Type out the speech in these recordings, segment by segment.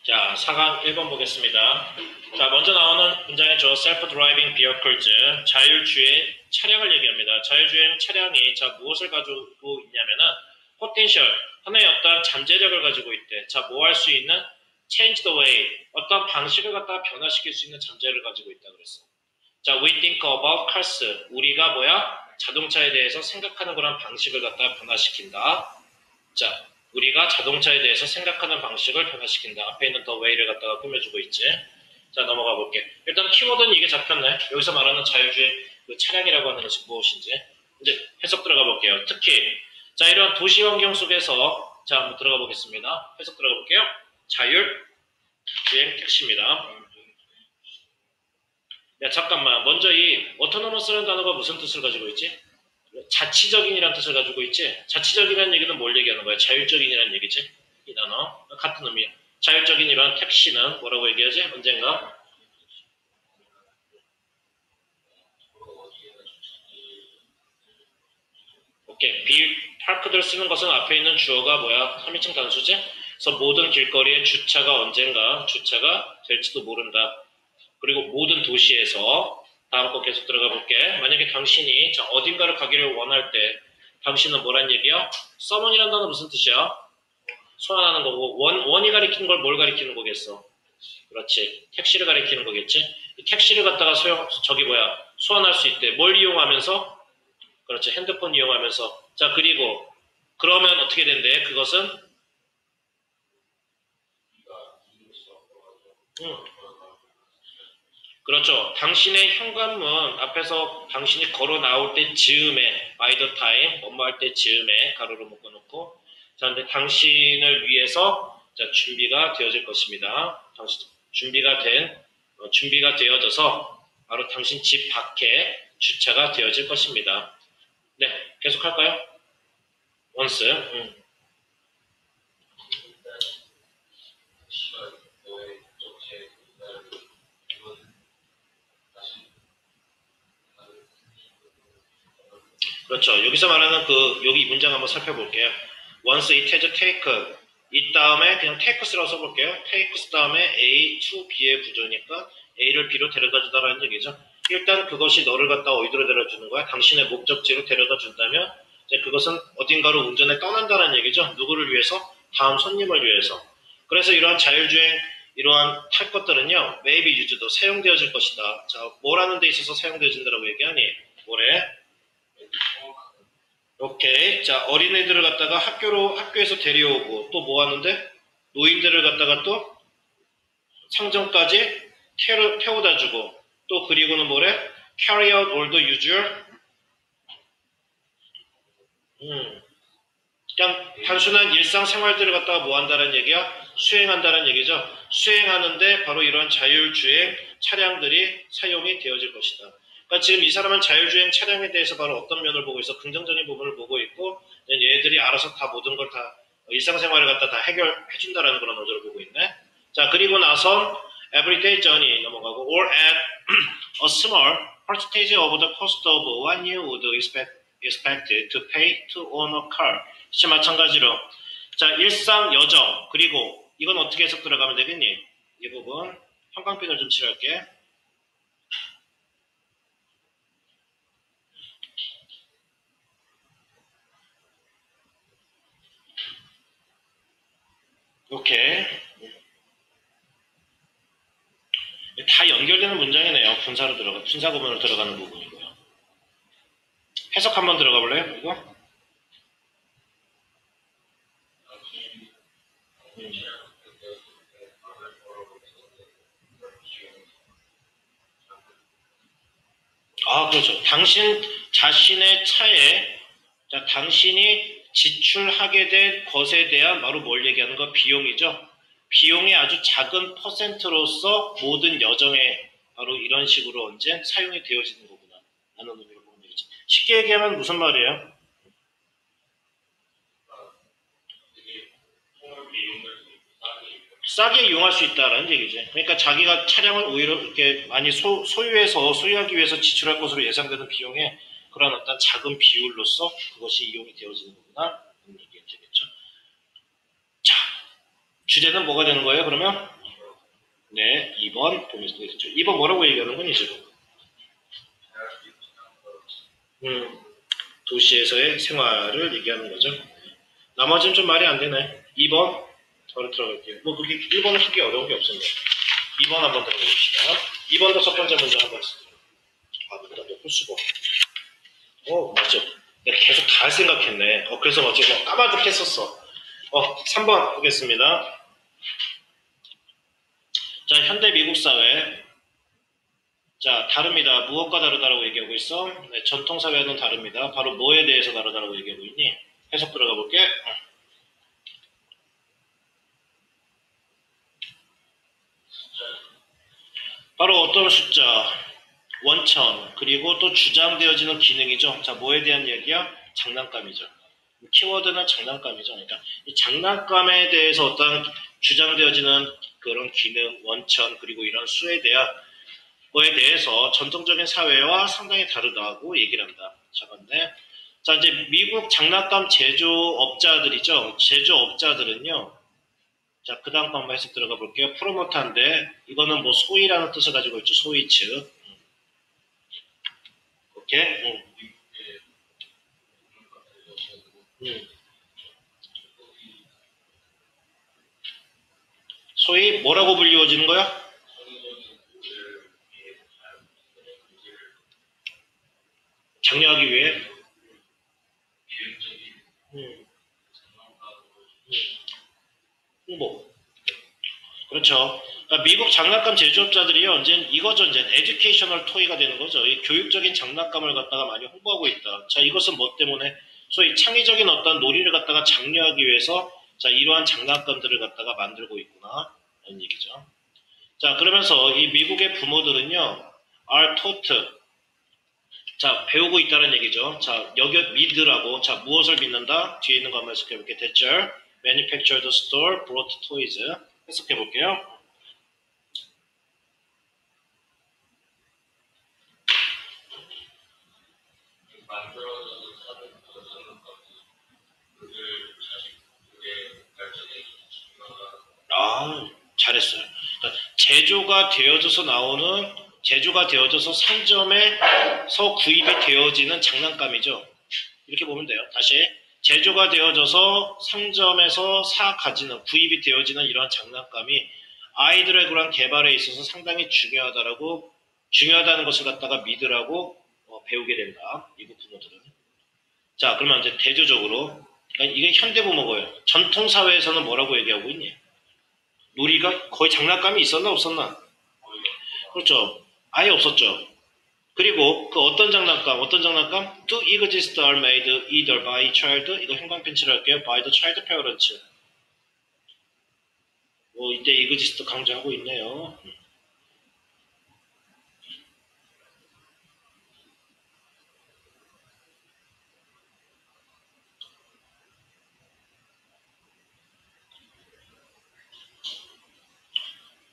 자, 4강 1번 보겠습니다. 자, 먼저 나오는 문장이죠. Self-driving vehicles, 자율주행 차량을 얘기합니다. 자율주행 차량이 자 무엇을 가지고 있냐면은 potential, 하나의 어떤 잠재력을 가지고 있대. 자, 뭐 할 수 있는 change the way, 어떤 방식을 갖다가 변화시킬 수 있는 잠재력을 가지고 있다 그랬어. 자, we think about cars, 우리가 자동차에 대해서 생각하는 그런 방식을 갖다가 변화시킨다. 자, 우리가 자동차에 대해서 생각하는 방식을 변화시킨다. 앞에 있는 the way를 갖다가 꾸며주고 있지. 자, 넘어가 볼게. 일단 키워드는 이게 잡혔네. 여기서 말하는 자율주행 그 차량이라고 하는 것이 무엇인지 이제 해석 들어가 볼게요. 특히 자, 이런 도시 환경 속에서 자, 한번 들어가 보겠습니다. 해석 들어가 볼게요. 자율주행 택시입니다. 야, 잠깐만. 먼저 이 autonomous라는 단어가 무슨 뜻을 가지고 있지? 자치적인이라는 뜻을 가지고 있지. 자치적이라는 얘기는 뭘 얘기하는 거야? 자율적인이라는 얘기지. 이 단어 같은 의미야. 자율적인 이런 택시는 뭐라고 얘기하지? 언젠가 오케이. 파크들 쓰는 것은 앞에 있는 주어가 3인칭 단수지? 그래서 모든 길거리에 주차가 언젠가 주차가 될지도 모른다. 그리고 모든 도시에서 다음 거 계속 들어가 볼게. 만약에 당신이 어딘가를 가기를 원할 때 당신은 뭐란 얘기야? 서먼이란 단어 무슨 뜻이야? 소환하는 거고 원이 가리키는 걸 뭘 가리키는 거겠어? 그렇지. 택시를 가리키는 거겠지. 이 택시를 갖다가 소환할 수 있대. 뭘 이용하면서? 그렇지. 핸드폰 이용하면서. 자, 그리고 그러면 어떻게 된대? 그것은 그렇죠. 당신의 현관문 앞에서 당신이 걸어 나올 때 즈음에 by the time 업무할 때 즈음에 가로로 묶어놓고 자, 근데 당신을 위해서 자, 준비가 되어질 것입니다. 준비가 되어져서 바로 당신 집 밖에 주차가 되어질 것입니다. 네, 계속할까요? once. 그렇죠. 여기서 말하는 여기 문장 한번 살펴볼게요. once it has taken. 이 다음에 그냥 takes라고 써볼게요. takes 다음에 A to B의 구조니까 A를 B로 데려다 주다라는 얘기죠. 일단 그것이 너를 갖다 어디로 데려다 주는 거야? 당신의 목적지로 데려다 준다면 이제 그것은 어딘가로 운전에 떠난다는 얘기죠. 누구를 위해서? 다음 손님을 위해서. 그래서 이러한 자율주행 이러한 탈 것들은요. maybe used도 사용되어질 것이다. 자, 뭘 하는 데 있어서 사용되어진다라고 얘기하니? 뭐래? 오케이. 자, 어린애들을 갖다가 학교에서 데려오고 또 뭐 하는데? 노인들을 갖다가 또 상점까지 태워다 주고 또 그리고는 뭐래? carry out all the usual 그냥 단순한 일상생활들을 갖다가 뭐 한다는 얘기야? 수행한다는 얘기죠. 수행하는데 바로 이런 자율주행 차량들이 사용이 되어질 것이다. 그러니까 지금 이 사람은 자율주행 차량에 대해서 바로 어떤 면을 보고 있어? 긍정적인 부분을 보고 있고 얘들이 알아서 다 모든 걸 다 일상생활을 갖다 다 해결해준다라는 그런 어조를 보고 있네. 자, 그리고 나선 everyday journey 넘어가고 or at a small percentage of the cost of what you would expect to pay to own a car. 역시 마찬가지로 자, 일상 여정 그리고 이건 어떻게 해석 들어가면 되겠니? 이 부분 형광펜을 좀 칠할게. 오케이. 다 연결되는 문장이네요. 분사 구문으로 들어가는 부분이고요. 해석 한번 들어가 볼래요? 이거? 아, 그렇죠. 당신 자신의 차에 자, 당신이 지출하게 된 것에 대한 바로 뭘 얘기하는 거? 비용이죠. 비용의 아주 작은 퍼센트로서 모든 여정에 바로 이런 식으로 언제 사용이 되어지는 거구나 라는 의미로 보면 되겠지. 쉽게 얘기하면 무슨 말이에요? 싸게 이용할 수 있다라는 얘기지. 그러니까 자기가 차량을 오히려 이렇게 많이 소유하기 위해서 지출할 것으로 예상되는 비용의 그런 어떤 작은 비율로서 그것이 이용이 되어지는 거구나. 이런 얘기가 되겠죠. 자, 주제는 뭐가 되는 거예요, 그러면? 네, 2번 도메스틱. 2번 뭐라고 얘기하는 거니 지금? 도시에서의 생활을 얘기하는 거죠. 나머지는 좀 말이 안 되네. 2번 바로 들어갈게요. 뭐 그게 1번은 크게 어려운 게 없었네. 2번 한번 들어봅시다. 2번도 첫 번째 문제 한번 쓰죠. 아, 근데 나도 풀수고. 맞죠. 내가 계속 다 할 생각했네. 그래서 뭐 지금 까마득 했었어. 3번 보겠습니다. 자, 현대 미국 사회. 자, 다릅니다. 무엇과 다르다라고 얘기하고 있어? 네, 전통 사회는 다릅니다. 바로 뭐에 대해서 다르다라고 얘기하고 있니? 해석 들어가 볼게. 바로 어떤 숫자, 원천, 그리고 또 주장되어지는 기능이죠. 자, 뭐에 대한 얘기야? 장난감이죠. 키워드는 장난감이죠. 그러니까 이 장난감에 대해서 어떤 주장되어지는 그런 기능, 원천, 그리고 이런 수에 대한 거에 대해서 전통적인 사회와 상당히 다르다고 얘기를 한다. 작은데. 자, 이제 미국 장난감 제조업자들이죠. 제조업자들은요. 자, 그 다음 거 한번 해석 들어가 볼게요. 프로모터인데, 이거는 뭐 소위라는 뜻을 가지고 있죠. 소위 측. 오케이? 소위 뭐라고 불리워지는 거야? 장려하기 위해? 음, 홍보. 그렇죠. 그러니까 미국 장난감 제조업자들이요, 이제 이거죠, 이제 에듀케이셔널 토이가 되는 거죠. 이 교육적인 장난감을 갖다가 많이 홍보하고 있다. 자, 이것은 뭐 때문에? 소위 창의적인 어떤 놀이를 갖다가 장려하기 위해서 자, 이러한 장난감들을 갖다가 만들고 있구나. 이런 얘기죠. 자, 그러면서 이 미국의 부모들은요, are taught. 자, 배우고 있다는 얘기죠. 자, 믿으라고. 자, 무엇을 믿는다? 뒤에 있는 거 한번 해석해 볼게요. 대절, manufactured store, brought toys. 해석해 볼게요. 아, 잘했어요. 그러니까 제조가 되어져서 상점에서 구입이 되어지는 장난감이죠. 이렇게 보면 돼요. 다시. 제조가 되어져서 상점에서 구입이 되어지는 이러한 장난감이 아이들의 그런 개발에 있어서 상당히 중요하다는 것을 갖다가 믿으라고 배우게 된다. 미국 부모들은. 자, 그러면 이제 대조적으로. 그러니까 이게 현대부모고요. 전통사회에서는 뭐라고 얘기하고 있니? 놀이가 거의 장난감이 있었나 없었나? 그렇죠. 아예 없었죠. 그리고 그 어떤 장난감? Do exist are made either by child, 이거 형광펜치로 할게요. by the child parents. 이때 exist 강조하고 있네요.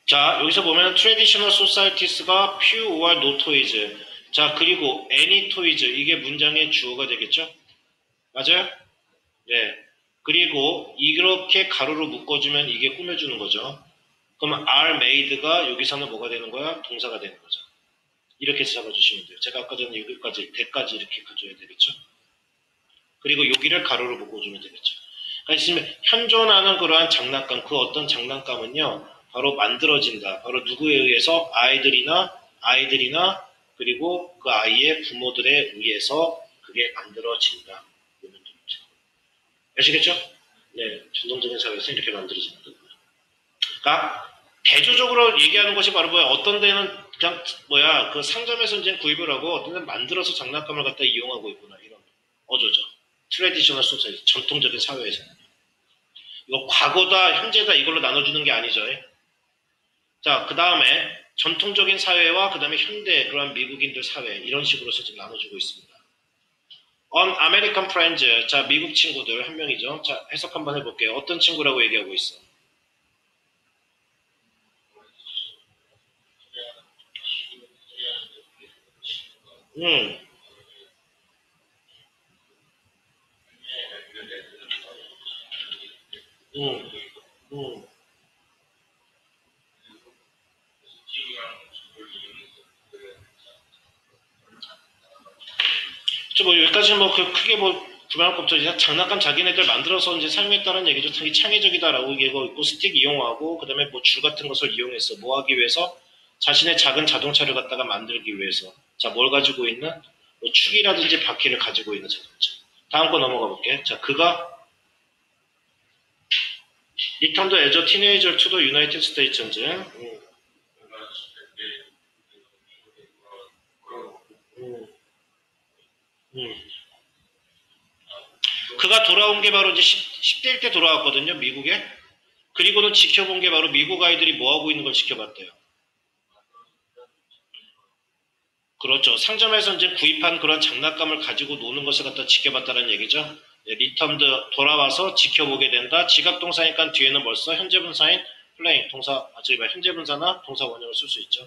자, 여기서 보면 traditional societies가 few or no toys. 자, 그리고 any toys. 이게 문장의 주어가 되겠죠? 맞아요? 네. 그리고 이렇게 가로로 묶어주면 이게 꾸며주는 거죠. 그러면 are made가 여기서는 뭐가 되는 거야? 동사가 되는 거죠. 이렇게 해서 잡아주시면 돼요. 제가 아까 전에 여기까지, 대까지 이렇게 가져야 되겠죠? 그리고 여기를 가로로 묶어주면 되겠죠. 그러니까 지금 현존하는 그러한 장난감, 그 어떤 장난감은요, 바로 만들어진다. 바로 누구에 의해서? 아이들이나, 그리고 그 아이의 부모들에 의해서 그게 만들어진다. 아시겠죠? 네, 전통적인 사회에서 이렇게 만들어지는 거고요. 그러니까 대조적으로 얘기하는 것이 바로 뭐야? 어떤 데는 그냥 그 상점에서 이제 구입을 하고 어떤 데는 만들어서 장난감을 갖다 이용하고 있구나 이런 어조죠. 트레디셔널 소사이티, 전통적인 사회에서. 이거 과거다, 현재다 이걸로 나눠주는 게 아니죠. 자, 그 다음에 전통적인 사회와 그 다음에 현대 그런 미국인들 사회 이런 식으로서 지금 나눠주고 있습니다. On American Friends, 자 미국 친구들 한 명이죠. 자 해석 한번 해볼게요. 어떤 친구라고 얘기하고 있어? 음, 음, 음. 뭐 여기까지 뭐 그 크게 뭐 구별할 거 없죠. 이제 장난감 자기네들 만들어서 이제 사용했다는 얘기죠. 되게 창의적이다라고 얘기하고 있고 스틱 이용하고 그다음에 뭐 줄 같은 것을 이용해서 뭐 하기 위해서 자신의 작은 자동차를 갖다가 만들기 위해서 자 뭘 가지고 있는 뭐 축이라든지 바퀴를 가지고 있는 자동차. 다음 거 넘어가 볼게. 자 그가 returned as a teenager to the United States. 그가 돌아온 게 바로 이제 10대일 때 돌아왔거든요, 미국에. 그리고는 지켜본 게 바로 미국 아이들이 뭐하고 있는 걸 지켜봤대요. 그렇죠. 상점에서 이제 구입한 그런 장난감을 가지고 노는 것을 갖다 지켜봤다는 얘기죠. 네, 리턴드 돌아와서 지켜보게 된다. 지각동사니까 뒤에는 벌써 현재분사인 플레잉 동사, 현재분사나 동사 원형을 쓸 수 있죠.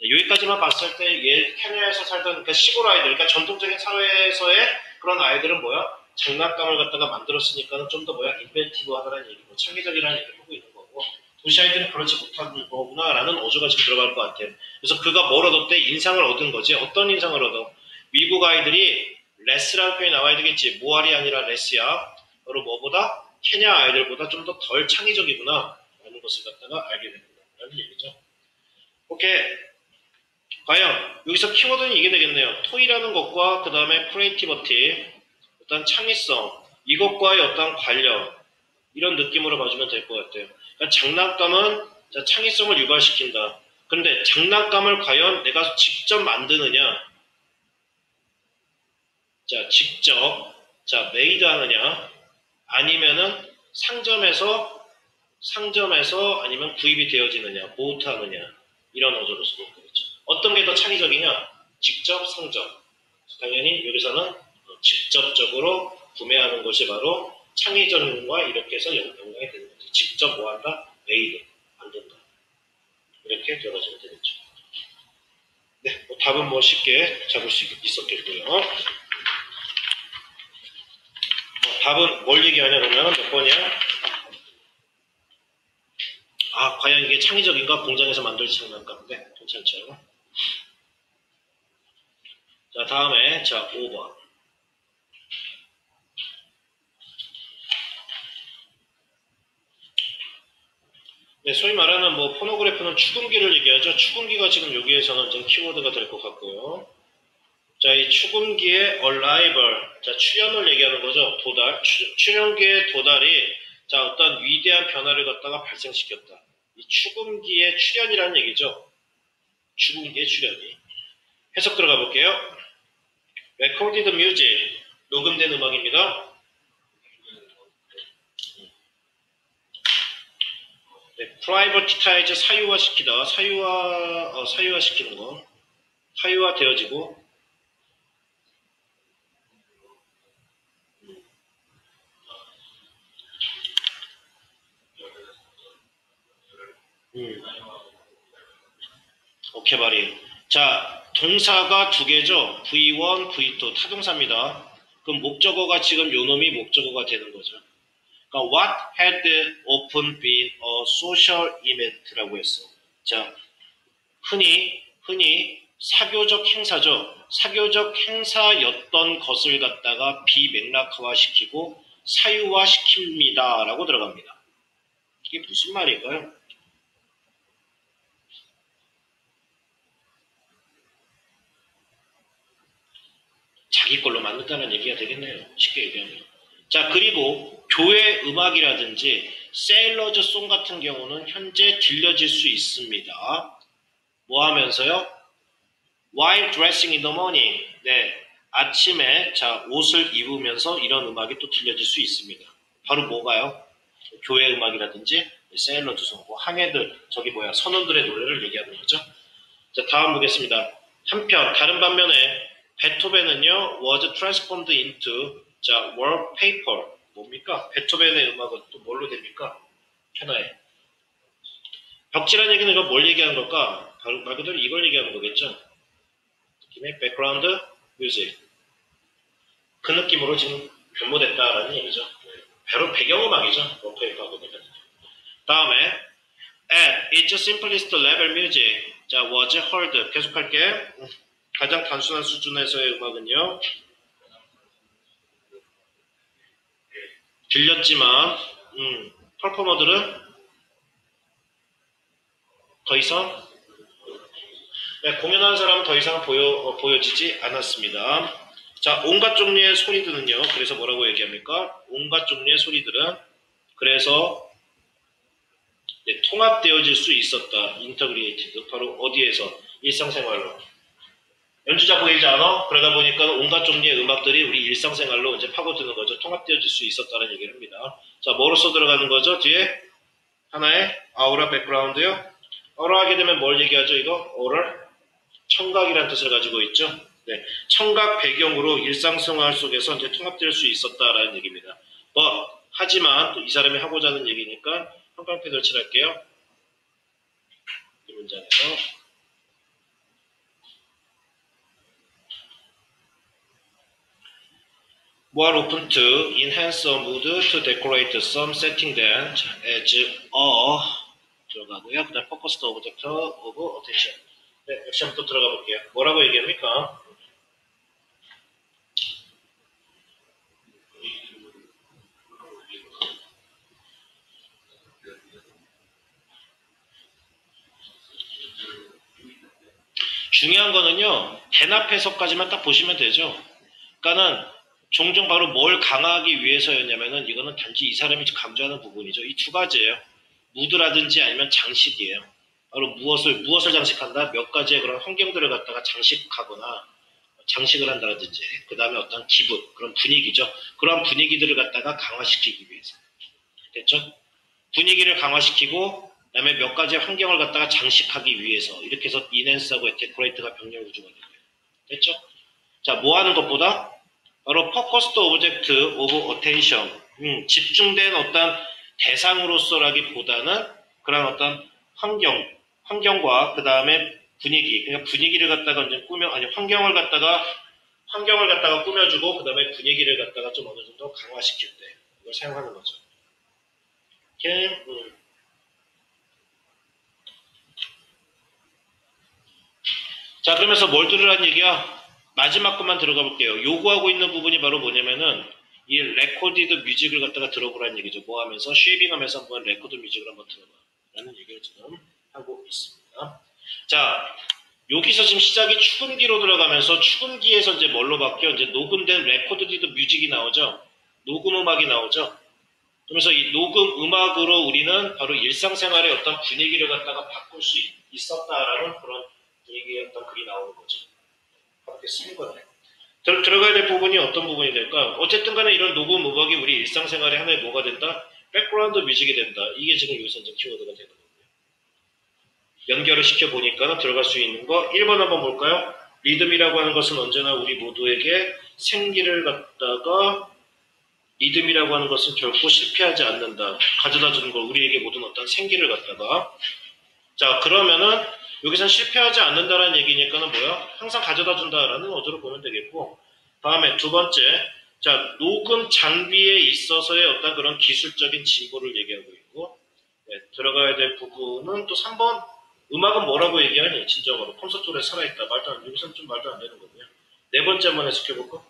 네, 여기까지만 봤을 때 케냐에서 살던 그러니까 시골 아이들, 그러니까 전통적인 사회에서의 그런 아이들은 뭐야? 장난감을 갖다가 만들었으니까는 좀 더 뭐야? 인벤티브하다는 얘기고 창의적이라는 얘기를 하고 있는 거고 도시 아이들은 그렇지 못한 거구나라는 어조가 지금 들어갈 것 같아요. 그래서 그가 뭘 얻었대? 인상을 얻은 거지. 어떤 인상을 얻어? 미국 아이들이 레스라는 표현이 나와야 되겠지. 모알이 아니라 레스야. 바로 뭐보다? 케냐 아이들보다 좀 더 덜 창의적이구나 라는 것을 갖다가 알게 됩니다. 라는 얘기죠. 오케이. 과연 여기서 키워드는 이게 되겠네요. 토이라는 것과 그 다음에 크리에이티비티, 어떤 창의성, 이것과의 어떤 관련 이런 느낌으로 봐주면 될 것 같아요. 그러니까 장난감은 창의성을 유발시킨다. 그런데 장난감을 과연 내가 직접 만드느냐? 자, 직접 메이드 하느냐? 아니면은 상점에서 아니면 구입이 되어지느냐? 보트 하느냐? 이런 어조로 쓰는 거겠죠. 어떤 게 더 창의적이냐? 직접 상점. 당연히 여기서는 직접적으로 구매하는 것이 바로 창의적인과 이렇게 해서 연관이 되는 거죠. 직접 뭐 한다? 메이드, 만든다. 이렇게 들어가시면 되겠죠. 네, 뭐 답은 뭐 쉽게 잡을 수 있었겠고요. 답은 뭘 얘기하냐 그러면 몇 번이야? 아, 과연 이게 창의적인가? 공장에서 만들지 장난감. 네, 괜찮죠. 자, 다음에 5번. 네, 소위 말하는 뭐 포노그래프는 축음기를 얘기하죠. 축음기가 지금 여기에서는 좀 키워드가 될 것 같고요. 자, 이 축음기의 arrival, 자, 출현을 얘기하는 거죠. 도달. 출현기의 도달이 자, 어떤 위대한 변화를 갖다가 발생시켰다. 이 축음기의 출현이라는 얘기죠. 축음기의 출현이. 해석 들어가 볼게요. Recorded music, 녹음된 음악입니다. 네, privatize, 사유화시키다, 사유화시키는 거, 사유화되어지고, 오케이, 말이. 자, 동사가 두 개죠. V1, V2, 타동사입니다. 그럼 목적어가 지금 요놈이 목적어가 되는 거죠. 그러니까 what had often been a social event라고 했어. 자, 흔히 사교적 행사죠. 사교적 행사였던 것을 갖다가 비맥락화시키고 사유화시킵니다. 라고 들어갑니다. 이게 무슨 말일까요? 자기 걸로 만든다는 얘기가 되겠네요. 쉽게 얘기하면. 자, 그리고 교회 음악이라든지 세일러즈 송 같은 경우는 현재 들려질 수 있습니다. 뭐 하면서요? While dressing in the morning. 네, 아침에 옷을 입으면서 이런 음악이 또 들려질 수 있습니다. 바로 뭐가요? 교회 음악이라든지 세일러즈 송, 항해들, 선원들의 노래를 얘기하는 거죠. 자, 다음 보겠습니다. 한편 다른 반면에 베토벤은요 was transformed into wallpaper. 뭡니까? 베토벤의 음악은 또 뭘로 됩니까? 하나에 벽지란 얘기는 이거 뭘 얘기하는 걸까? 말 그대로 이걸 얘기하는 거겠죠. 느낌의 백그라운드 뮤직, 그 느낌으로 지금 변모됐다라는 얘기죠. 바로 배경음악이죠. 워페이퍼하고. 다음에 at its simplest level music, was heard. 계속할게. 가장 단순한 수준에서의 음악은요 들렸지만 퍼포머들은 더 이상 공연하는 사람은 더 이상 보여지지 않았습니다. 자, 온갖 종류의 소리들은요. 그래서 뭐라고 얘기합니까? 온갖 종류의 소리들은 그래서 통합되어질 수 있었다. 인터그레이티드. 바로 어디에서? 일상생활로. 연주자 보이지 않아? 그러다 보니까 온갖 종류의 음악들이 우리 일상생활로 이제 파고드는 거죠. 통합되어질 수 있었다는 얘기를 합니다. 자, 뭐로써 들어가는 거죠? 뒤에 하나의 아우라 백그라운드요. 아우라 하게 되면 뭘 얘기하죠? 이거? 오럴? 청각이라는 뜻을 가지고 있죠. 네, 청각 배경으로 일상생활 속에서 이제 통합될 수 있었다라는 얘기입니다. 하지만 또 이 사람이 하고자 하는 얘기니까 형광펜 설치할게요. 이 문장에서 more open to enhance a mood to decorate some setting than as a 들어가고요. 그 다음 focused object of attention. 네, 액션부터 들어가 볼게요. 뭐라고 얘기합니까? 중요한 거는요, 대납 해석까지만 딱 보시면 되죠. 그러니까는 종종 바로 뭘 강화하기 위해서였냐면은 이거는 단지 이 사람이 강조하는 부분이죠. 이 두 가지예요. 무드라든지 아니면 장식이에요. 바로 무엇을 장식한다? 몇 가지의 그런 환경들을 갖다가 장식하거나 장식을 한다든지 그 다음에 어떤 기분, 그런 분위기죠. 그런 분위기들을 갖다가 강화시키기 위해서. 됐죠? 분위기를 강화시키고 그 다음에 몇 가지의 환경을 갖다가 장식하기 위해서 이렇게 해서 인핸스하고 데코레이트가 병렬 구조가 돼요. 됐죠? 자, 뭐 하는 것보다 바로 focused object of attention, 집중된 어떤 대상으로서라기보다는 그런 어떤 환경과 그 다음에 분위기, 그러니까 분위기를 갖다가 이제 환경을 갖다가 꾸며주고 그 다음에 분위기를 갖다가 좀 어느 정도 강화시킬 때 이걸 사용하는 거죠. 이렇게, 자, 그러면서 뭘 들으라는 얘기야? 마지막 것만 들어가 볼게요. 요구하고 있는 부분이 바로 뭐냐면은 이 레코디드 뮤직을 갖다가 들어보라는 얘기죠. 뭐 하면서 쉐이빙 하면서 한번 레코드 뮤직을 한번 들어봐 라는 얘기를 지금 하고 있습니다. 자, 여기서 지금 시작이 축음기로 들어가면서 축음기에서 이제 뭘로 바뀌어? 이제 녹음된 레코디드 뮤직이 나오죠. 녹음 음악이 나오죠. 그러면서 이 녹음 음악으로 우리는 바로 일상생활의 어떤 분위기를 갖다가 바꿀 수 있었다라는 그런 분위기의 어떤 글이 나오는 거죠. 그렇게 쓰는 거네. 들어가야 될 부분이 어떤 부분이 될까? 어쨌든 간에 이런 녹음 음악이 우리 일상생활의 하나의 뭐가 된다? 백그라운드 뮤직이 된다. 이게 지금 여기서 이제 키워드가 되는 거고요. 연결을 시켜보니까 들어갈 수 있는 거 1번 한번 볼까요? 리듬이라고 하는 것은 언제나 우리 모두에게 생기를 갖다가 리듬이라고 하는 것은 결코 실패하지 않는다. 가져다 주는 걸 우리에게 모든 어떤 생기를 갖다가 자, 그러면은 여기선 실패하지 않는다라는 얘기니까는 뭐야? 항상 가져다 준다라는 어조로 보면 되겠고 다음에 두 번째 자, 녹음 장비에 있어서의 어떤 그런 기술적인 진보를 얘기하고 있고 네, 들어가야 될 부분은 또 3번 음악은 뭐라고 얘기하니? 진정으로 콘서트에 살아있다. 여기서는 좀 말도 안 되는 거고요. 네 번째 한번 해석해볼까?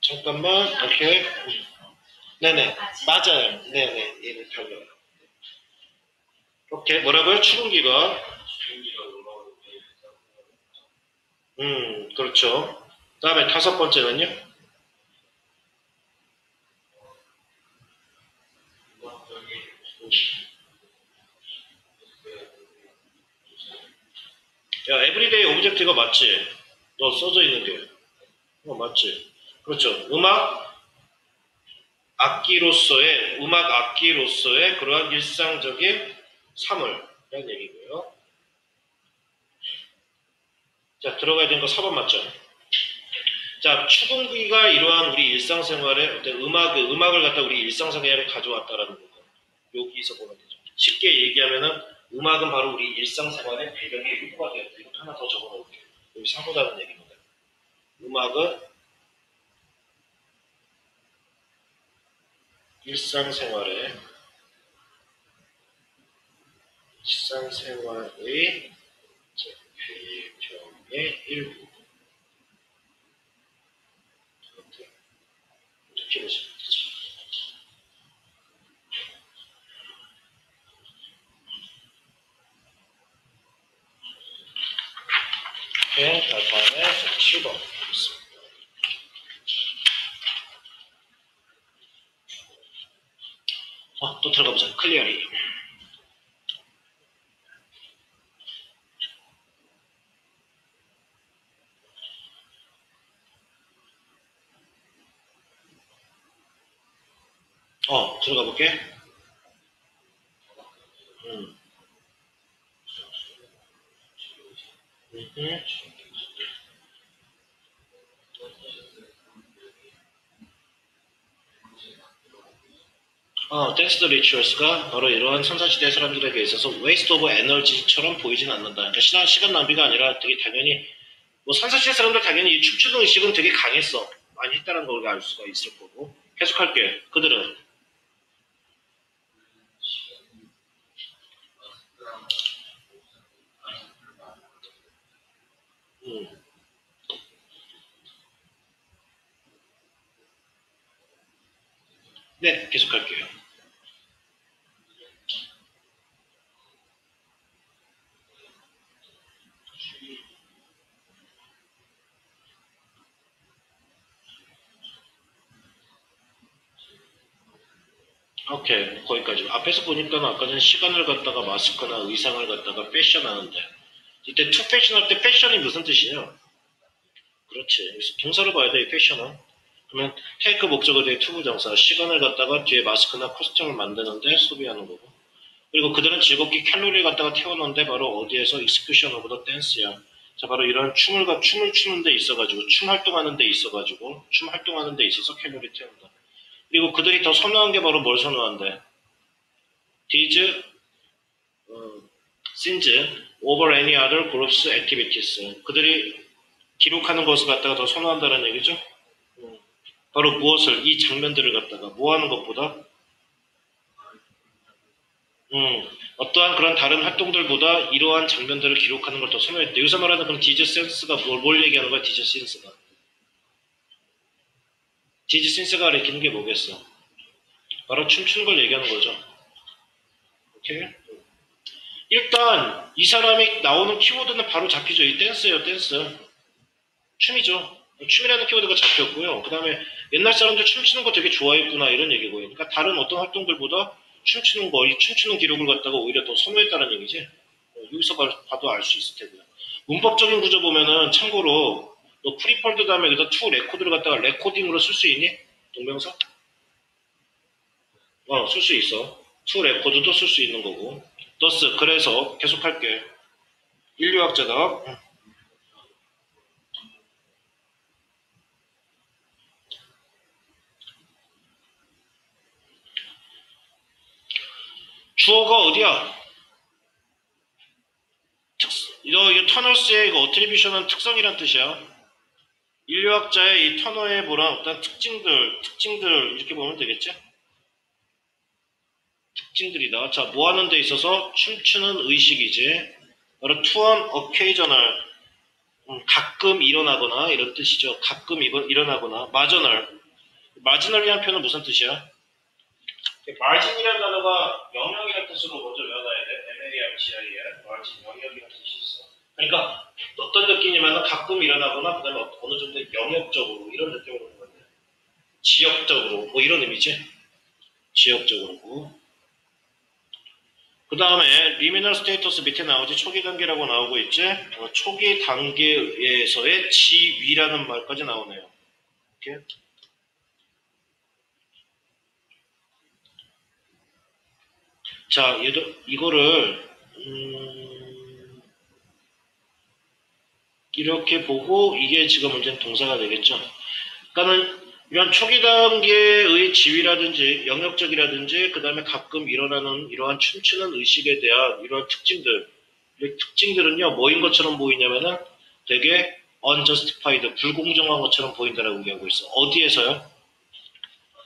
잠깐만, 오케이. 네네, 맞아요. 네네, 얘를 달려요. 오케이, 뭐라고요? 축음기가? 그렇죠. 다음에 다섯 번째는요? 야, 에브리데이 오브젝트가 맞지? 너 써져 있는 게. 맞지? 그렇죠. 음악 악기로서의 그러한 일상적인 사물이라는 얘기고요. 자, 들어가야 되는 거 4번 맞죠? 자, 축음기가 이러한 우리 일상생활에 어떤 음악을 갖다 우리 일상생활에 가져왔다라는 거. 여기서 보면 되죠. 쉽게 얘기하면은 음악은 바로 우리 일상생활의 배경의 일부가 되었다. 이것도 하나 더 적어 놓을게요. 여기 사고다는 얘기입니다. 음악은 일상생활의 배경의 일부. 이렇게 보시면 되죠. 다음에 7번 보겠습니다. 또 들어가 보자. 클리어리. 들어가 볼게. 댄스 더 리추얼스가 바로 이러한 선사시대 사람들에게 있어서 웨이스트 오브 에너지처럼 보이진 않는다. 그러니까 시간 낭비가 아니라 되게 당연히 뭐 선사시대 사람들 당연히 이 춤추는 의식은 되게 강했어. 많이 했다는 걸 알 수가 있을 거고. 계속할게. 그들은 네, 계속할게요. 오케이, 거기까지. 앞에서 보니까 아까 전 시간을 갖다가 마스크나 의상을 갖다가 패션 하는데 이때 투 패션 할 때 패션이 무슨 뜻이냐? 그렇지. 그래서 동사를 봐야 돼, 이 패션은. 그러면 테이크 목적어 뒤에 투 부정사, 시간을 갖다가 뒤에 마스크나 코스튬을 만드는데 소비하는 거고. 그리고 그들은 즐겁게 칼로리를 갖다가 태워놓는데 바로 어디에서 익스큐션 오브 더 댄스야. 자, 바로 이런 춤을 추는 데 있어가지고, 춤 활동하는 데 있어가지고, 춤 활동하는 데 있어서 칼로리 태운다. 그리고 그들이 더 선호한 게 바로 뭘 선호한대? These scenes over any other groups activities. 그들이 기록하는 것을 갖다가 더 선호한다는 얘기죠. 바로 무엇을, 이 장면들을 갖다가 뭐 하는 것보다 어떠한 그런 다른 활동들보다 이러한 장면들을 기록하는 걸 더 선호했대. 여기서 말하는 그럼 디즈 센스가 뭘 얘기하는 거야? 디즈 센스가. 디즈 센스가 가리키는 게 뭐겠어? 바로 춤추는 걸 얘기하는 거죠. 오케이? 일단 이 사람이 나오는 키워드는 바로 잡히죠. 이 댄스예요, 댄스. 춤이죠. 춤이라는 키워드가 잡혔고요. 그 다음에 옛날 사람들 춤추는 거 되게 좋아했구나 이런 얘기고요. 그러니까 다른 어떤 활동들보다 춤추는 거, 이 춤추는 기록을 갖다가 오히려 더 선호했다는 얘기지. 여기서 봐도 알 수 있을 테고요. 문법적인 구조 보면은 참고로 너 프리폴드 다음에 여기다 투 레코드를 갖다가 레코딩으로 쓸 수 있니? 동명사? 쓸 수 있어. 투 레코드도 쓸 수 있는 거고. 더스 그래서 계속할게. 인류학자다. 주어가 어디야? 이 터너스의 이거 어트리뷰션은 특성이란 뜻이야. 인류학자의 이 터너의 뭐랑 어떤 특징들 이렇게 보면 되겠지? 특징들이다. 자, 뭐 하는 데 있어서 춤추는 의식이지. 바로 투언 어케이저널 가끔 일어나거나 이런 뜻이죠. 가끔 일어나거나 마지널이라는 표현은 무슨 뜻이야? 마진이라는 단어가 영역이라는 뜻으로 먼저 외워놔야 돼. MARGIL 마진 영역이라는 뜻이 있어. 그러니까 어떤 느낌이냐면 가끔 일어나거나 그 다음에 어느 정도 영역적으로 이런 느낌으로 보는 건데 지역적으로 뭐 이런 의미지. 지역적으로. 그 다음에 리미널 스테이터스 밑에 나오지 초기 단계라고 나오고 있지. 초기 단계에서의 지위라는 말까지 나오네요. 이렇게. 자, 이거를 이렇게 보고 이게 지금 문제는 동사가 되겠죠. 그러니까는 이런 초기 단계의 지위라든지 영역적이라든지 그 다음에 가끔 일어나는 이러한 춤추는 의식에 대한 이러한 특징들은요 뭐인 것처럼 보이냐면은 되게 unjustified 불공정한 것처럼 보인다라고 얘기하고 있어. 어디에서요?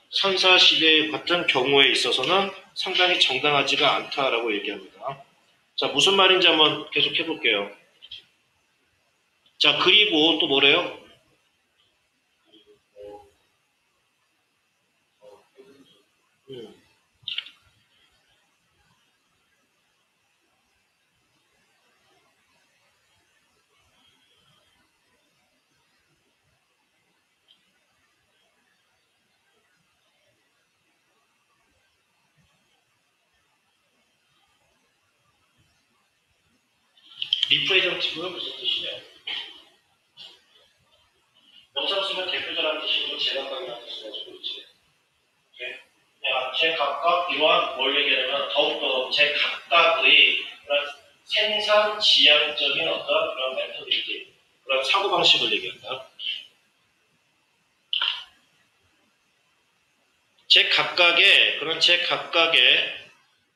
선사시대 같은 경우에 있어서는 상당히 정당하지가 않다라고 얘기합니다. 자, 무슨 말인지 한번 계속 해볼게요. 자, 그리고 또 뭐래요? 음. 리프레젠티브는 무슨 뜻이냐? 명사 쓰면 대표자라는 뜻이고 제각각이라는 뜻을 가지고 있지. 제각각 이러한 뭘 얘기하냐면 더욱더 제각각의 그런 생산 지향적인 어떤 그런 멘토리티, 그런 사고방식을 얘기한다. 제각각의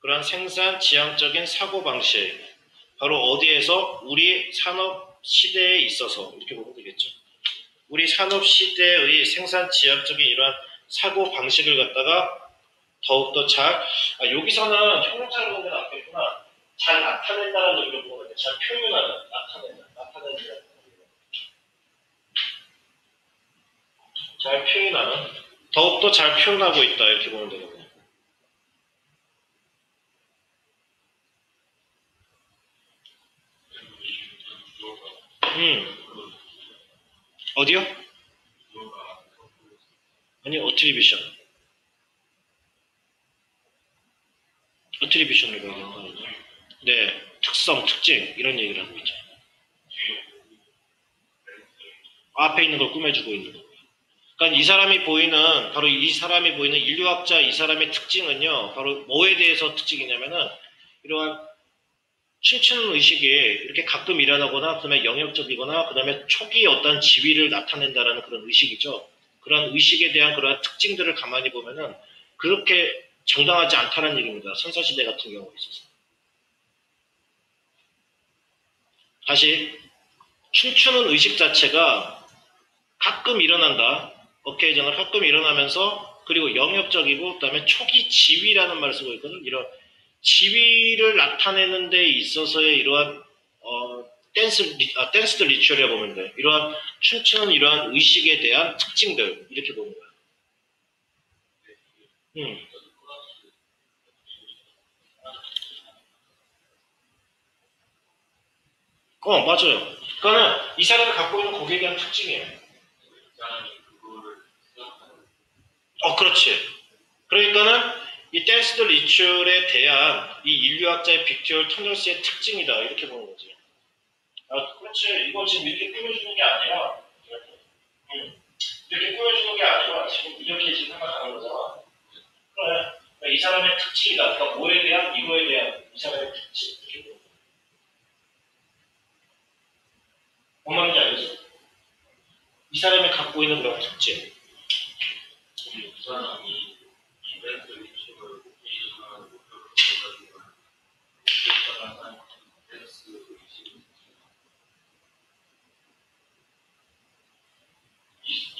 그런 생산 지향적인 사고방식, 바로 어디에서? 우리 산업 시대에 있어서 이렇게 보면 되겠죠. 우리 산업 시대의 생산 지향적인 이러한 사고 방식을 갖다가 더욱더 여기서는 형용사를 보면 낫겠구나. 잘 나타낸다는 의미로 보면 잘 표현하는, 나타낸다. 잘 표현하는, 더욱더 잘 표현하고 있다 이렇게 보면 되겠네요. 어디요? 아니, 어트리비션을 얘기하는 거예요. 네, 특성, 특징 이런 얘기를 하고 있죠. 앞에 있는 걸 꾸며주고 있는 거. 그러니까 바로 이 사람이 보이는 인류학자 이 사람의 특징은요, 바로 뭐에 대해서 특징이냐면은 이러한 춤추는 의식이 이렇게 가끔 일어나거나, 그 다음에 영역적이거나, 그 다음에 초기의 어떤 지위를 나타낸다라는 그런 의식이죠. 그런 의식에 대한 그런 특징들을 가만히 보면은 그렇게 정당하지 않다는 얘기입니다. 선사시대 같은 경우에 있어서. 다시, 춤추는 의식 자체가 가끔 일어난다. 어케이전을 가끔 일어나면서, 그리고 영역적이고, 그 다음에 초기 지위라는 말을 쓰고 있거든. 이런 지위를 나타내는 데 있어서의 이러한 댄스드 리추얼이라고 보면 돼. 이러한 춤추는 이러한 의식에 대한 특징들 이렇게 보는 거야. 맞아요. 그러니까는 이 사람이 갖고 있는 곡에 대한 특징이에요. 그렇지. 그러니까는 이 댄스드 리추얼에 대한 이 인류학자의 빅티얼 터널스의 특징이다 이렇게 보는 거지. 그렇지. 이거 지금 이렇게 꾸며주는 게 아니라 이렇게 꾸며주는 게 아니라 지금 이렇게 지금 생각하는 거잖아. 그래. 그러니까 이 사람의 특징이다. 그러니까 뭐에 대한, 이거에 대한 이 사람의 특징. 이렇게 보는 거야. 뭔 말인지 알겠어? 이 사람이 갖고 있는 그런 특징. 이 사람이 이벤트 리치를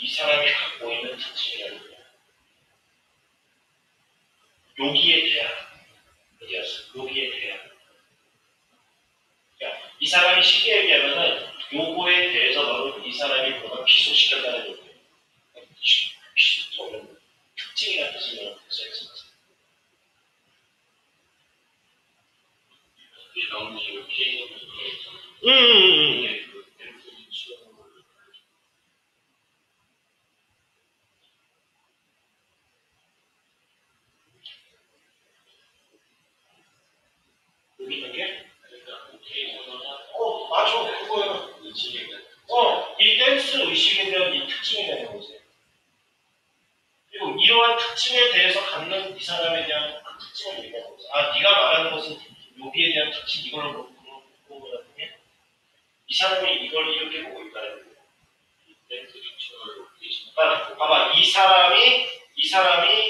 이 사람이 갖고 있는 특징이라는 거야. 여기에 대한, 여기에 대한. 그러니까 이 사람이 쉽게 얘기하면은 요거에 대해서 바로 이 사람이 보다 비속시켰다는 얘기예요. 특징이라는 뜻을 써있습니다. 너무 이렇게 여기 있는 게? 맞아. 그거예요. 이 댄스 의식에 대한 이 특징이 되는 거지. 그리고 이러한 특징에 대해서 갖는 이 사람에 대한 그 특징을 얘기하는 거지. 네가 말하는 것은 여기에 대한 특징, 이걸 보고 있는 게 이 사람이 이걸 이렇게 보고 있다는 거예요. 그러니까 봐봐, 이 사람이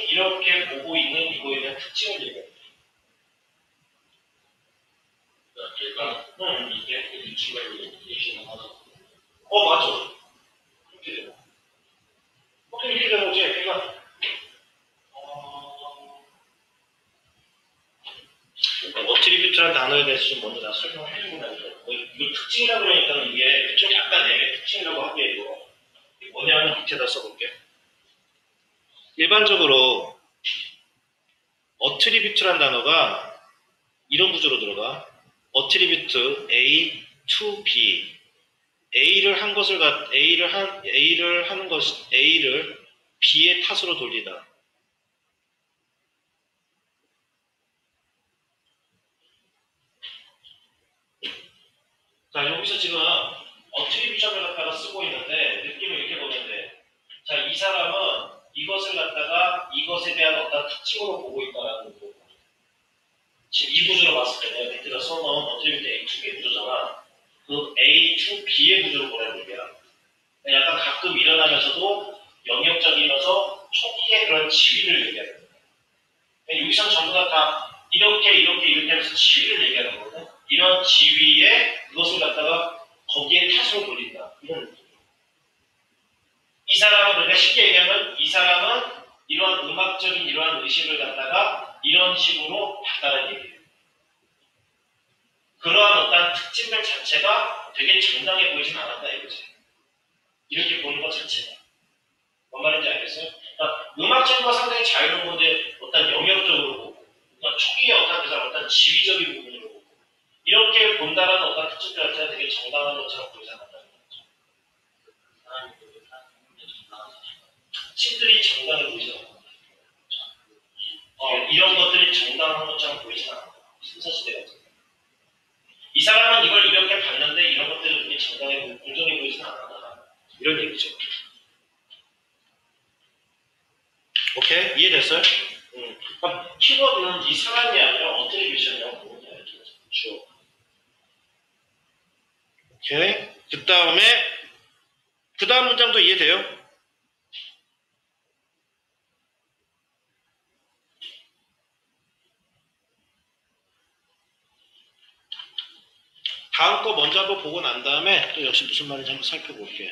이렇게 보고 있는 이거에 대한 특징을 얘기해. 얘가 이게 유치가 얘기하는 하나. 맞아. 그렇게 되고. 어떻게 이렇게 되는 거지? 그러니까 어트리뷰트라는 단어에 대해서 좀 먼저 나 설명을 해주고 나서 이거 특징이라고 그러니까 이게 좀 약간 특징이라고 하기에 이거 뭐냐는 밑에다 써볼게. 일반적으로 attribute란 단어가 이런 구조로 들어가. attribute A to B. A를 하는 것이 A를 B의 탓으로 돌리다. 자, 여기서 지금 attribution을 갖다가 쓰고 있는데 느낌을 이렇게 보면 돼. 자, 이 사람은 이것을 갖다가 이것에 대한 어떤 특징으로 보고 있다라는 거고. 지금 이 구조로 봤을 때 내가 밑에다 써놓은 attribute A to B 구조잖아. 그 A to B의 구조를 보라는 얘기야. 약간 가끔 일어나면서도 영역적이면서 초기의 그런 지위를 얘기하는 거예요. 여기서는 전부 다 이렇게 하면서 지위를 얘기하는 거거든. 이런 지위에 그것을 갖다가 거기에 탓으로 돌린다. 이런 느낌. 이 사람은 그러니까 쉽게 얘기하면 이 사람은 이러한 음악적인 이러한 의식을 갖다가 이런 식으로 봤다는 얘기예요. 그러한 어떤 특징들 자체가 되게 정당해 보이진 않았다 이거지. 이렇게 보는 것 자체가. 뭔 말인지 알겠어요? 그러니까 음악적인 건 상당히 자유로운 건데 어떤 영역적으로 보고 그러니까 초기의 어떤 지위적인 부분으로 보고 이렇게 본다라는 어떤 특징들 자체가 되게 정당한 것처럼 보이지 않았다는 거죠. 특징들이 정당해 보이지 않아요. 이런 것들이 정당한 것처럼 보이지 않아요. 신사시대 같은 이 사람은 이걸 이렇게 봤는데 이런 것들이 그렇게 정당해 공정해 보이지는 않았다. 이런 얘기죠. 오케이? 이해됐어요? 그럼 키워드는 이 사람이 아니라 어트리뷰션이라고 보면 돼요. 주어. 오케이? 그 다음 문장도 이해돼요? 다음 거 먼저 한번 보고 난 다음에 또 역시 무슨 말인지 한번 살펴볼게요.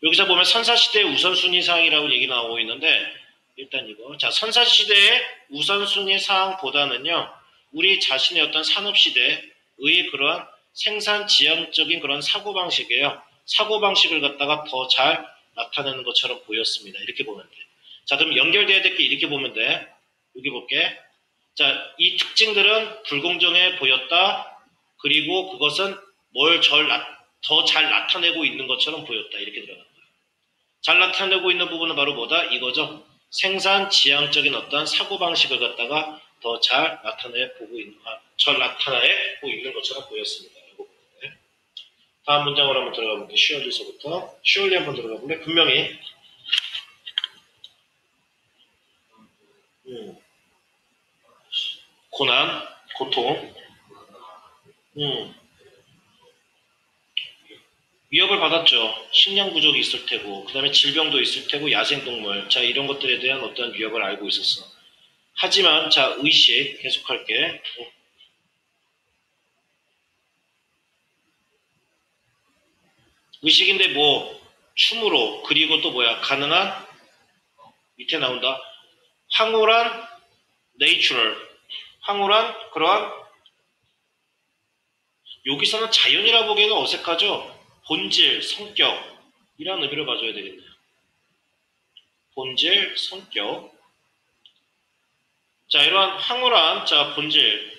여기서 보면 선사시대의 우선순위 사항이라고 얘기 나오고 있는데 일단 이거 자 선사시대의 우선순위 사항보다는요 우리 자신의 어떤 산업시대의 그러한 생산 지향적인 그런 사고방식이에요. 사고방식을 갖다가 더 잘 나타내는 것처럼 보였습니다. 이렇게 보면 돼. 자 그럼 연결돼야 될 게 이렇게 보면 돼. 여기 볼게. 자 이 특징들은 불공정해 보였다. 그리고 그것은 뭘 더 잘 나타내고 있는 것처럼 보였다. 이렇게 들어가는 거예요. 잘 나타내고 있는 부분은 바로 뭐다? 이거죠. 생산 지향적인 어떤 사고방식을 갖다가 더 잘 나타내고 있는 것처럼 보였습니다. 다음 문장으로 한번 들어가 볼게요. 슈얼리서부터. 슈얼리 한번 들어가 볼래? 분명히 고난, 고통 위협을 받았죠. 식량 부족이 있을 테고 그 다음에 질병도 있을 테고 야생동물 자 이런 것들에 대한 어떤 위협을 알고 있었어. 하지만 자 의식 계속할게. 의식인데 뭐 춤으로 그리고 또 뭐야 가능한 밑에 나온다. 황홀한 내추럴 황홀한 그러한 여기서는 자연이라 보기에는 어색하죠. 본질, 성격 이런 의미를 가져야 되겠네요. 본질, 성격 자 이러한 황홀한 자 본질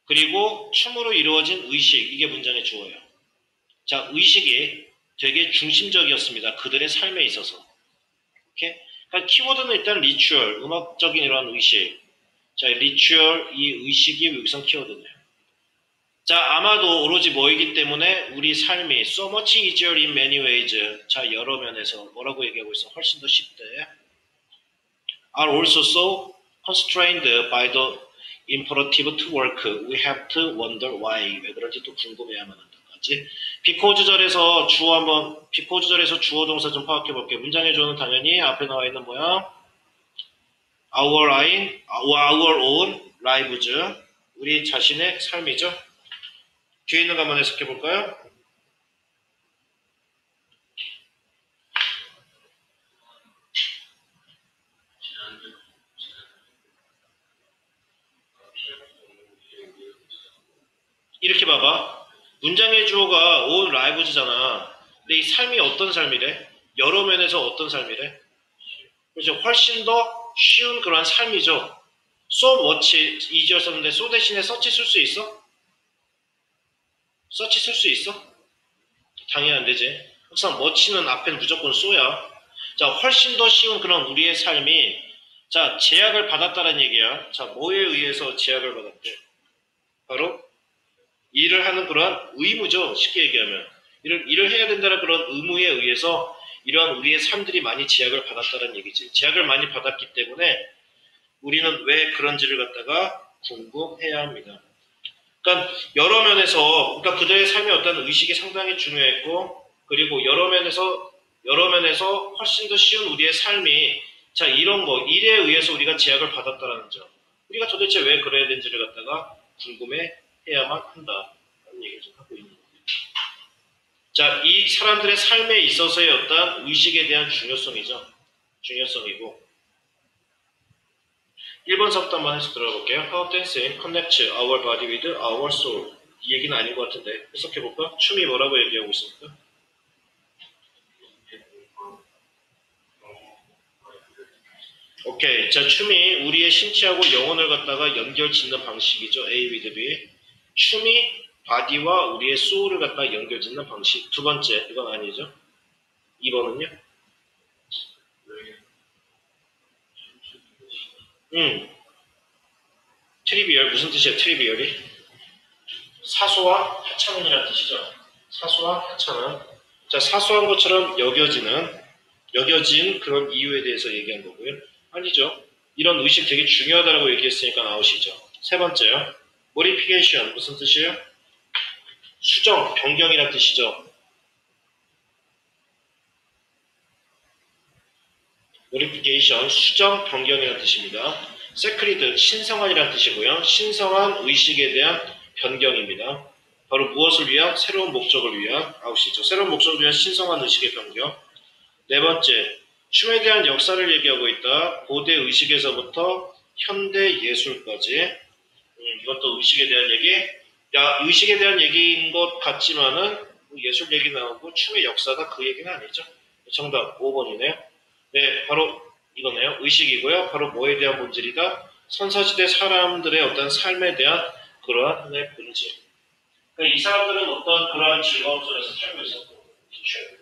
그리고 춤으로 이루어진 의식 이게 문장의 주어예요. 자 의식이 되게 중심적이었습니다. 그들의 삶에 있어서. 오케이? 그러니까 키워드는 일단 리추얼 음악적인 이러한 의식 자 리추얼 이 의식이 여기선 키워드네요. 자 아마도 오로지 뭐이기 때문에 우리 삶이 so much easier in many ways 자 여러 면에서 뭐라고 얘기하고 있어 훨씬 더 쉽대 are also so constrained by the imperative to work we have to wonder why 왜 그런지 또 궁금해야만 한다까지 비코즈절에서 주어 동사 좀 파악해 볼게요. 문장의 주어는 당연히 앞에 나와 있는 모양 our own lives 우리 자신의 삶이죠. 뒤에 있는 거 한번 해석해 볼까요? 이렇게 봐봐. 문장의 주어가 on lives잖아. 근데 이 삶이 어떤 삶이래? 여러 면에서 어떤 삶이래? 그렇죠. 훨씬 더 쉬운 그런 삶이죠. So much easier 썼는데 so 대신에 such 쓸 수 있어? such 쓸 수 있어? 당연히 안 되지. 항상 much는 앞엔 무조건 so야. 자, 훨씬 더 쉬운 그런 우리의 삶이 자, 제약을 받았다는 얘기야. 자, 뭐에 의해서 제약을 받았대? 바로 일을 하는 그런 의무죠. 쉽게 얘기하면. 일을 해야 된다는 그런 의무에 의해서 이러한 우리의 삶들이 많이 제약을 받았다는 얘기지. 제약을 많이 받았기 때문에 우리는 왜 그런지를 갖다가 궁금해야 합니다. 그러니까 여러 면에서, 그러니까 그들의 삶의 어떤 의식이 상당히 중요했고, 그리고 여러 면에서 훨씬 더 쉬운 우리의 삶이, 자, 이런 거, 일에 의해서 우리가 제약을 받았다는 점. 우리가 도대체 왜 그래야 되는지를 갖다가 궁금해 해야만 한다. 라는 얘기를 좀 하고 있는 거예요. 자, 이 사람들의 삶에 있어서의 어떤 의식에 대한 중요성이죠. 중요성이고. 1번서부터 한번 해서 들어볼게요. How dancing connects our body with our soul. 이 얘기는 아닌 것 같은데 해석해볼까? 춤이 뭐라고 얘기하고 있습니까? 오케이. 자, 춤이 우리의 신체하고 영혼을 갖다가 연결 짓는 방식이죠. A with B. 춤이 바디와 우리의 소울을 갖다가 연결 짓는 방식. 두 번째, 이건 아니죠. 2번은요? 트리비얼. 무슨 뜻이에요, 트리비얼이? 사소와 하찮은이라는 뜻이죠. 사소와 하찮은. 자, 사소한 것처럼 여겨진 그런 이유에 대해서 얘기한 거고요. 아니죠. 이런 의식 되게 중요하다고 얘기했으니까 나오시죠. 세 번째요. modification. 무슨 뜻이에요? 수정, 변경이라는 뜻이죠. modification, 수정, 변경이라는 뜻입니다. sacred, 신성한이라는 뜻이고요. 신성한 의식에 대한 변경입니다. 바로 무엇을 위한? 새로운 목적을 위한 아웃이죠. 새로운 목적을 위한 신성한 의식의 변경. 네 번째, 춤에 대한 역사를 얘기하고 있다. 고대 의식에서부터 현대 예술까지. 이것도 의식에 대한 얘기. 야, 의식에 대한 얘기인 것 같지만은 예술 얘기 나오고 춤의 역사가 그 얘기는 아니죠. 정답 5번이네요. 네, 바로 이거네요. 의식이고요. 바로 뭐에 대한 본질이다? 선사시대 사람들의 어떤 삶에 대한 그러한 하나의 본질. 그러니까 이 사람들은 어떤 그러한 즐거움 속에서 살고 있었고, 그렇죠.